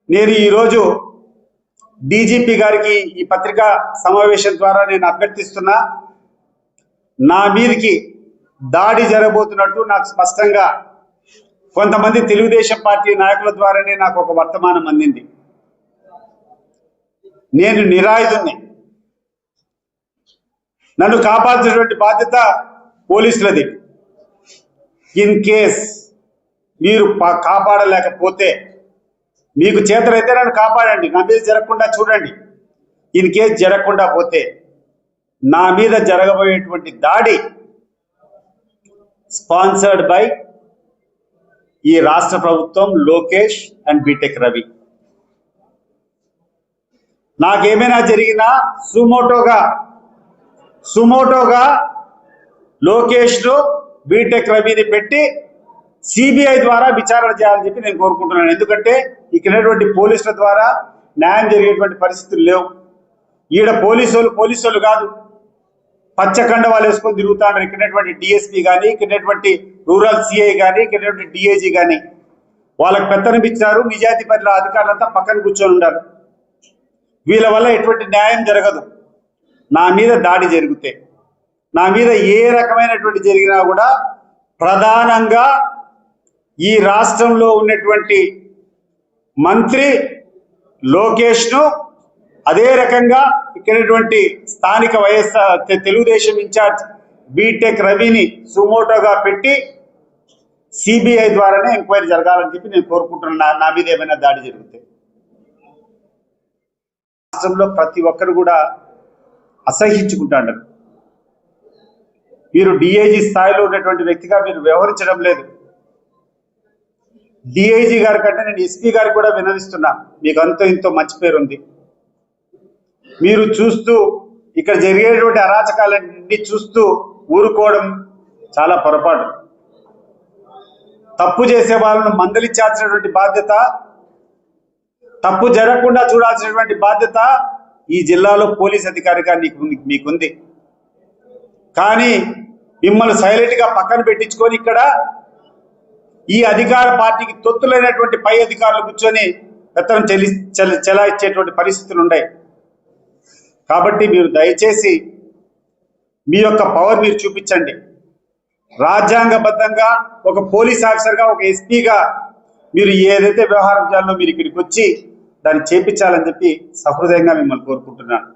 నేను ఈరోజు డీజీపీ గారికి ఈ పత్రికా సమావేశం ద్వారా నేను అభ్యర్థిస్తున్నా, నా మీదకి దాడి జరగబోతున్నట్టు నాకు స్పష్టంగా కొంతమంది తెలుగుదేశం పార్టీ నాయకుల ద్వారానే నాకు ఒక వర్తమానం అందింది. నేను నిరాయుధుణ్ణి, నన్ను కాపాల్సినటువంటి బాధ్యత పోలీసులది. ఇన్ కేస్ మీరు కాపాడలేకపోతే, మీకు చేతనైతే నన్ను కాపాడండి, నా మీద జరగకుండా చూడండి. ఇన్ కేస్ జరగకుండా పోతే నా మీద జరగబోయేటువంటి దాడి స్పాన్సర్డ్ బై ఈ రాష్ట్ర ప్రభుత్వం, లోకేష్ అండ్ బీటెక్ రవి. నాకేమైనా జరిగినా సుమోటోగా లోకేష్ను, బీటెక్ రవిని పెట్టి సిబిఐ ద్వారా విచారణ చేయాలని చెప్పి నేను కోరుకుంటున్నాను. ఎందుకంటే ఇక్కడటువంటి పోలీసుల ద్వారా న్యాయం జరిగేటువంటి పరిస్థితులు లేవు. ఈడ పోలీసులు కాదు, పచ్చకండ వాళ్ళు వేసుకొని తిరుగుతాడు. ఇక్కడటువంటి డిఎస్పీ కానీ, ఇక్కడటువంటి రూరల్ సిఐ కానీ, ఇక్కడటువంటి డిఐజీ కానీ వాళ్ళకి పెత్తనం ఇచ్చారు. నిజాయితీ పట్ల అధికారులంతా పక్కన కూర్చొని ఉన్నారు. వీళ్ళ వల్ల ఎటువంటి న్యాయం జరగదు. నా మీద దాడి జరిగితే, నా మీద ఏ రకమైనటువంటి జరిగినా కూడా ప్రధానంగా ఈ రాష్ట్రంలో ఉన్నటువంటి మంత్రి లోకేష్ను, అదే రకంగా ఇక్కడటువంటి స్థానిక వైఎస్ఆర్ తెలుగుదేశం ఇన్ఛార్జ్ బీటెక్ రవిని సుమోటోగా పెట్టి సిబిఐ ద్వారానే ఎంక్వైరీ జరగాలని చెప్పి నేను కోరుకుంటున్నాను. నా మీద ఏమైనా దాడి జరిగితే రాష్ట్రంలో ప్రతి ఒక్కరు కూడా అసహించుకుంటాడు. మీరు డిఐజీ స్థాయిలో ఉన్నటువంటి వ్యక్తిగా మీరు వ్యవహరించడం లేదు. డిఐజీ గారి కంటే నేను ఎస్పీ గారికి కూడా వినవిస్తున్నా, మీకు అంతో ఇంతో మంచి పేరుంది. మీరు చూస్తూ ఇక్కడ జరిగేటువంటి అరాచకాలన్నీ చూస్తూ ఊరుకోవడం చాలా పొరపాటు. తప్పు చేసే వాళ్ళను మందలించాల్సినటువంటి బాధ్యత, తప్పు జరగకుండా చూడాల్సినటువంటి బాధ్యత ఈ జిల్లాలో పోలీస్ అధికారిగా మీకుంది. కానీ మిమ్మల్ని సైలెంట్గా పక్కన పెట్టించుకొని ఇక్కడ ఈ అధికార పార్టీకి తొత్తులైనటువంటి పై అధికారులు కూర్చొని పెత్తనం చెలాయించేటువంటి పరిస్థితులు ఉన్నాయి. కాబట్టి మీరు దయచేసి మీ యొక్క పవర్ మీరు చూపించండి. రాజ్యాంగబద్ధంగా ఒక పోలీస్ ఆఫీసర్గా, ఒక ఎస్పీగా మీరు ఏదైతే వ్యవహారం చేయాలో మీరు ఇక్కడికి వచ్చి దాన్ని చేపించాలని చెప్పి సహృదయంగా మిమ్మల్ని కోరుకుంటున్నాను.